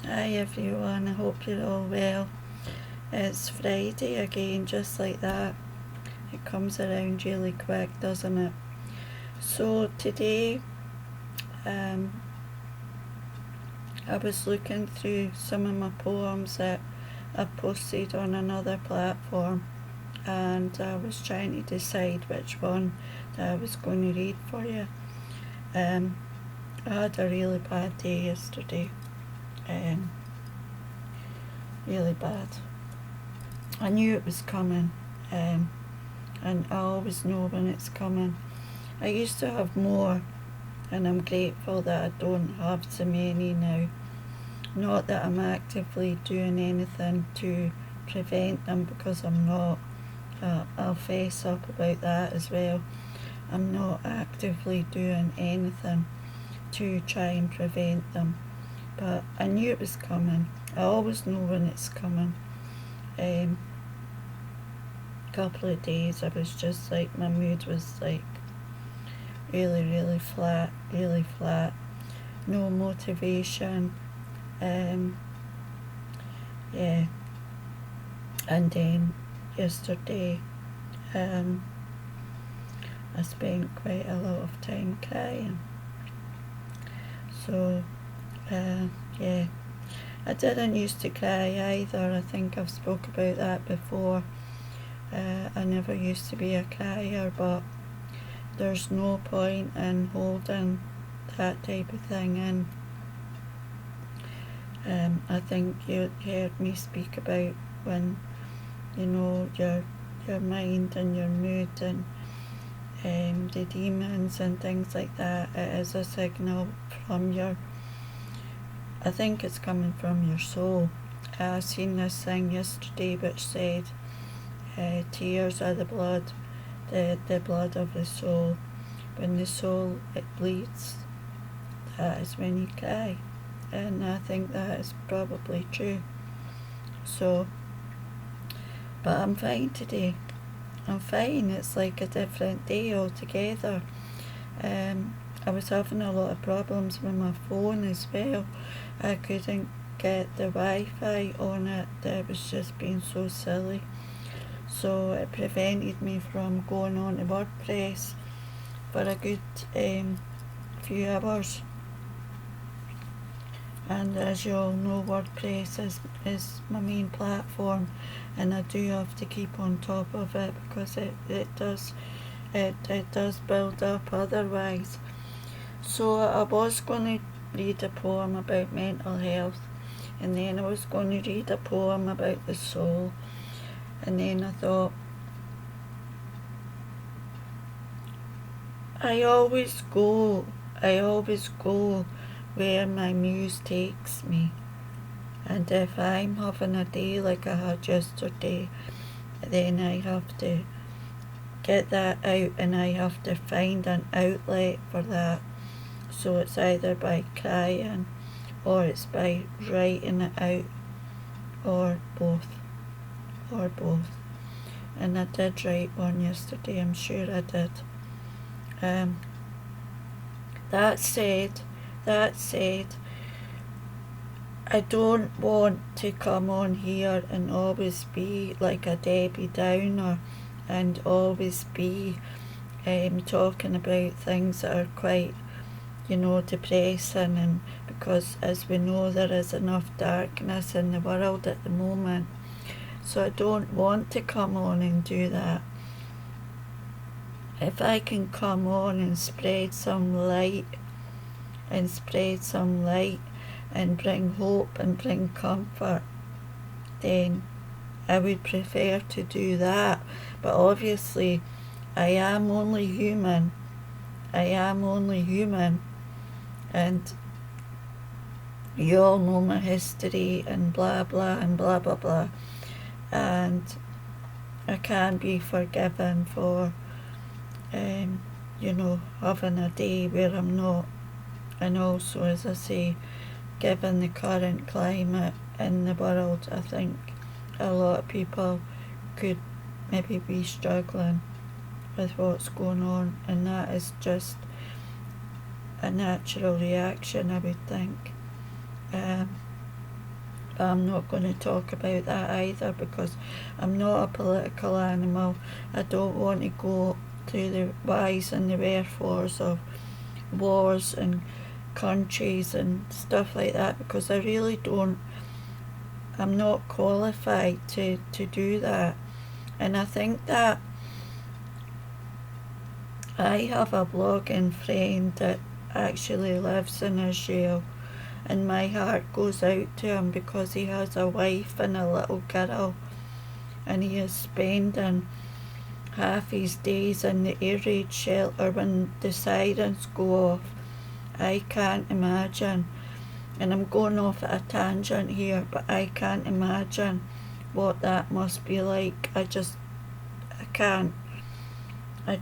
Hi everyone, I hope you're all well. It's Friday again, just like that. It comes around really quick, doesn't it? So today, I was looking through some of my poems that I've posted on another platform, and I was trying to decide which one that I was going to read for you. I had a really bad day yesterday. Really bad. I knew it was coming, and I always know when it's coming. I used to have more, and I'm grateful that I don't have so many now. Not that I'm actively doing anything to prevent them, because I'm not. I'll face up about that as well. I'm not actively doing anything to try and prevent them, but I knew it was coming. I always know when it's coming. Couple of days I was just like, my mood was like really flat, no motivation. Yeah, and then yesterday I spent quite a lot of time crying. So yeah, I didn't used to cry either. I think I've spoke about that before. I never used to be a crier, but there's no point in holding that type of thing in. I think you heard me speak about when, your mind and your mood and the demons and things like that. It is a signal from I think it's coming from your soul. I seen this thing yesterday which said, tears are the blood of the soul. When the soul, it bleeds, that is when you cry. And I think that is probably true. So, but I'm fine today. I'm fine. It's like a different day altogether. I was having a lot of problems with my phone as well. I couldn't get the Wi-Fi on it. That was just being so silly. So it prevented me from going on to WordPress for a good few hours. And as you all know, WordPress is my main platform, and I do have to keep on top of it because it does build up otherwise. So I was going to read a poem about mental health, and then I was going to read a poem about the soul, and then I thought, I always go where my muse takes me. And if I'm having a day like I had yesterday, then I have to get that out, and I have to find an outlet for that. So it's either by crying, or it's by writing it out, or both. And I did write one yesterday, I'm sure I did. That said, I don't want to come on here and always be like a Debbie Downer and always be talking about things that are quite, depressing, and because as we know there is enough darkness in the world at the moment. So I don't want to come on and do that. If I can come on and spread some light and bring hope and bring comfort, then I would prefer to do that. But obviously I am only human, and you all know my history and blah blah and blah blah blah, and I can be forgiven for having a day where I'm not. And also, as I say, given the current climate in the world, I think a lot of people could maybe be struggling with what's going on, and that is just a natural reaction, I would think. I'm not going to talk about that either, because I'm not a political animal. I don't want to go to the whys and the wherefores of wars and countries and stuff like that, because I really don't. I'm not qualified to do that. And I think that I have a blogging friend that actually lives in Israel, and my heart goes out to him because he has a wife and a little girl, and he is spending half his days in the air raid shelter when the sirens go off. I can't imagine, and I'm going off at a tangent here, but I can't imagine what that must be like. I can't. I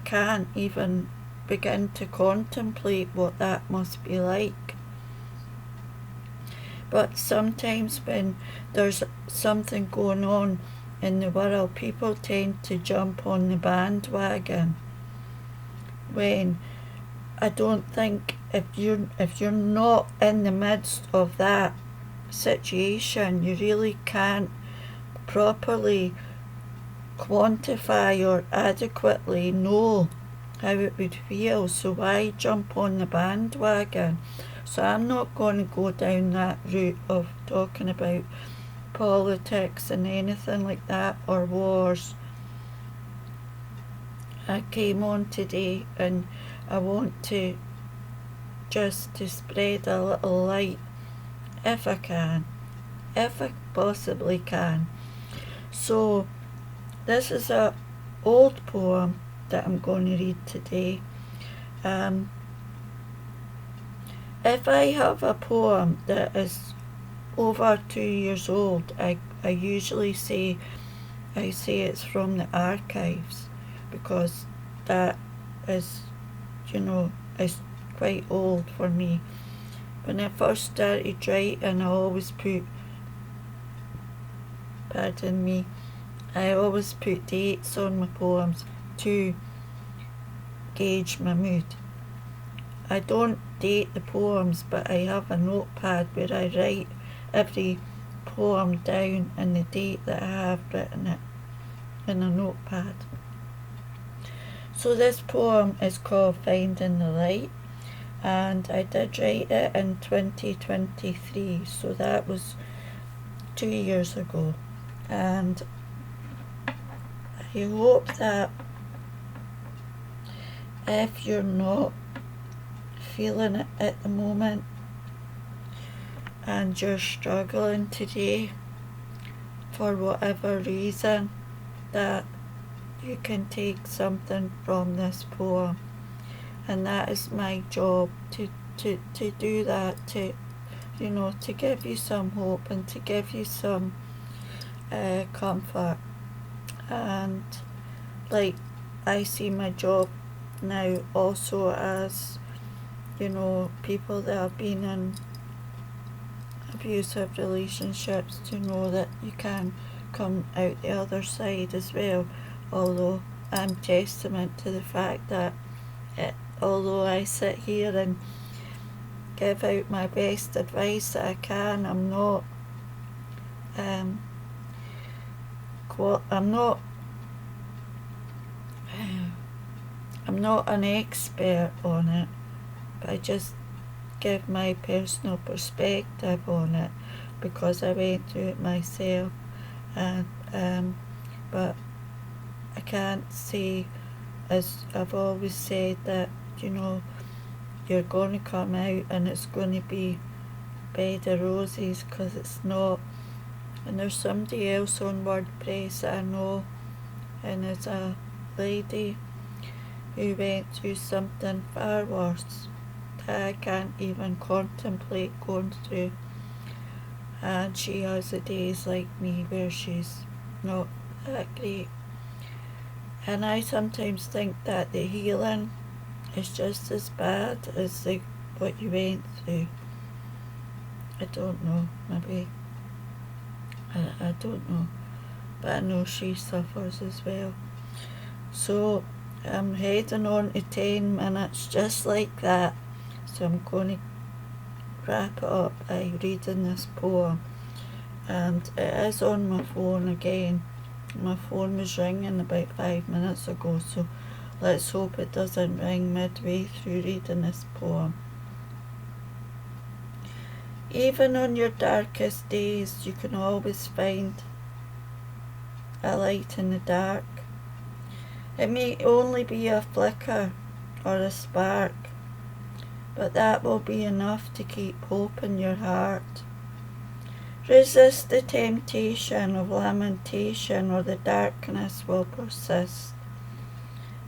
can't even begin to contemplate what that must be like. But sometimes when there's something going on in the world, people tend to jump on the bandwagon, when I don't think, if you're not in the midst of that situation, you really can't properly quantify or adequately know how it would feel. So why jump on the bandwagon? So I'm not going to go down that route of talking about politics and anything like that, or wars. I came on today and I want to just to spread a little light, if I can, if I possibly can. So this is a old poem that I'm going to read today. If I have a poem that is over 2 years old, I usually say it's from the archives, because that is, is quite old for me. When I first started writing, I always put dates on my poems to gauge my mood. I don't date the poems, but I have a notepad where I write every poem down and the date that I have written it in a notepad. So this poem is called Finding the Light, and I did write it in 2023, so that was 2 years ago. And I hope that if you're not feeling it at the moment and you're struggling today for whatever reason, that you can take something from this poem. And that is my job, to do that, to give you some hope and to give you some comfort. And like, I see my job now also as, people that have been in abusive relationships, to know that you can come out the other side as well. Although I'm testament to the fact that although I sit here and give out my best advice that I can, I'm not an expert on it, but I just give my personal perspective on it, because I went through it myself. And but I can't say, as I've always said, that you're going to come out and it's going to be bed of roses, because it's not. And there's somebody else on WordPress that I know, and there's a lady who went through something far worse that I can't even contemplate going through, and she has the days like me where she's not that great. And I sometimes think that the healing is just as bad as what you went through. I don't know, maybe. I don't know, but I know she suffers as well. So I'm heading on to 10 minutes just like that. So I'm going to wrap it up by reading this poem, and it is on my phone again. My phone was ringing about 5 minutes ago, so let's hope it doesn't ring midway through reading this poem. Even on your darkest days, you can always find a light in the dark. It may only be a flicker or a spark, but that will be enough to keep hope in your heart. Resist the temptation of lamentation, or the darkness will persist.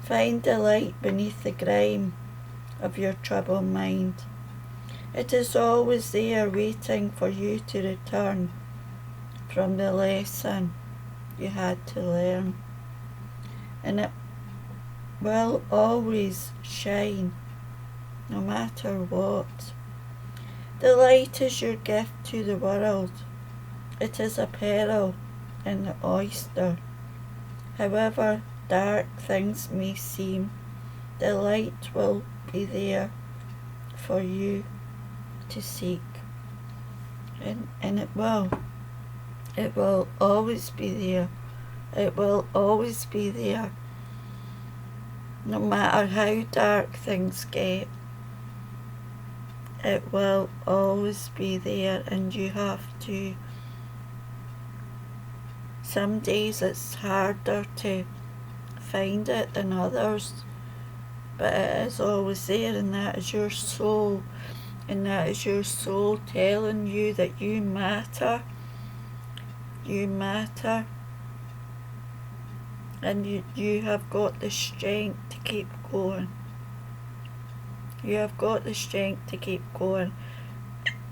Find the light beneath the grime of your troubled mind. It is always there waiting for you to return from the lesson you had to learn. And it will always shine, no matter what. The light is your gift to the world. It is a pearl in the oyster. However dark things may seem, the light will be there for you to seek. And it will always be there. It will always be there. No matter how dark things get, it will always be there, and you have to. Some days it's harder to find it than others, but it is always there, and that is your soul. And that is your soul telling you that you matter. You matter. And you have got the strength to keep going. You have got the strength to keep going.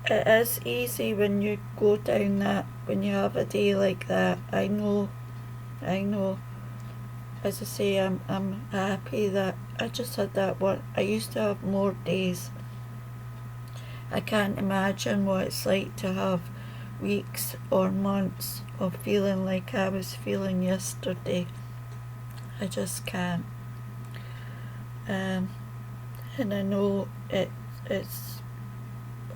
It is easy when you go down that, when you have a day like that. I know. As I say, I'm happy that I just had that one. I used to have more days. I can't imagine what it's like to have weeks or months of feeling like I was feeling yesterday. I just can't. And I know it's,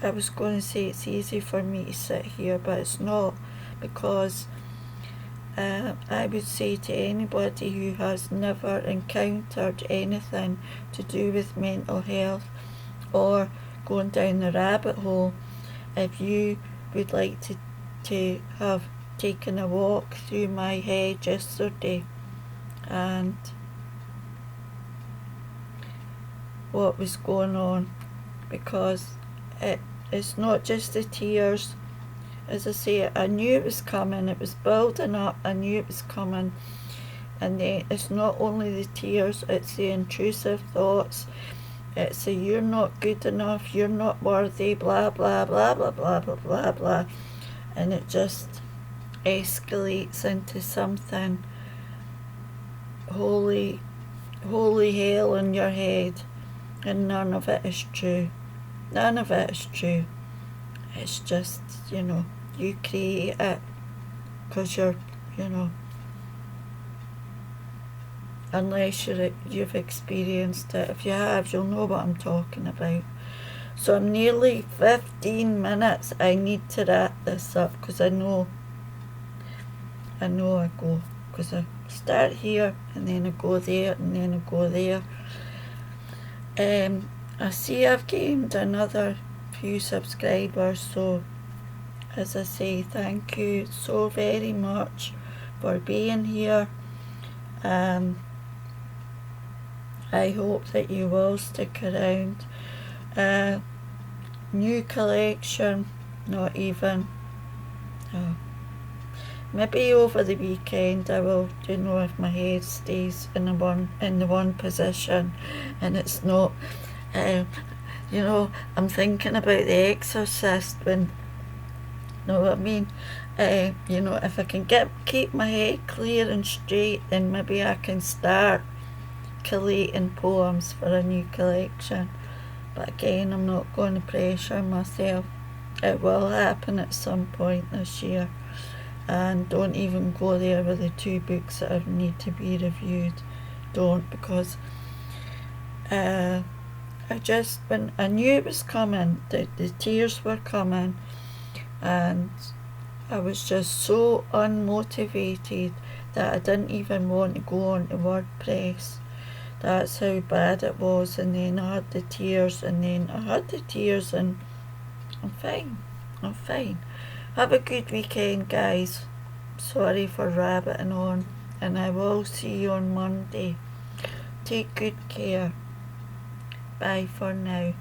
I was going to say it's easy for me to sit here, but it's not, because I would say to anybody who has never encountered anything to do with mental health or going down the rabbit hole, if you would like to have taken a walk through my head yesterday and what was going on, because it's not just the tears. As I say, I knew it was coming, it was building up, I knew it was coming, and then it's not only the tears, it's the intrusive thoughts. It's a you're not good enough, you're not worthy, blah blah blah blah blah blah blah blah, and it just escalates into something holy hell in your head, and none of it is true. None of it is true. It's just, you create it because you're, unless you've experienced it. If you have, you'll know what I'm talking about. So I'm nearly 15 minutes. I need to wrap this up because I know I go, because I start here and then I go there and then I go there. I see I've gained another few subscribers, so as I say, thank you so very much for being here. I hope that you will stick around. New collection, not even. Maybe over the weekend I will, if my head stays in the one position and it's not, I'm thinking about The Exorcist when, know what I mean? If I can keep my head clear and straight, then maybe I can start collating poems for a new collection. But again, I'm not going to pressure myself. It will happen at some point this year. And don't even go there with the 2 books that need to be reviewed. Don't, because I when I knew it was coming, the tears were coming, and I was just so unmotivated that I didn't even want to go on to WordPress. That's how bad it was. And then I had the tears, and I'm fine. I'm fine. Have a good weekend, guys. Sorry for rabbiting on, and I will see you on Monday. Take good care. Bye for now.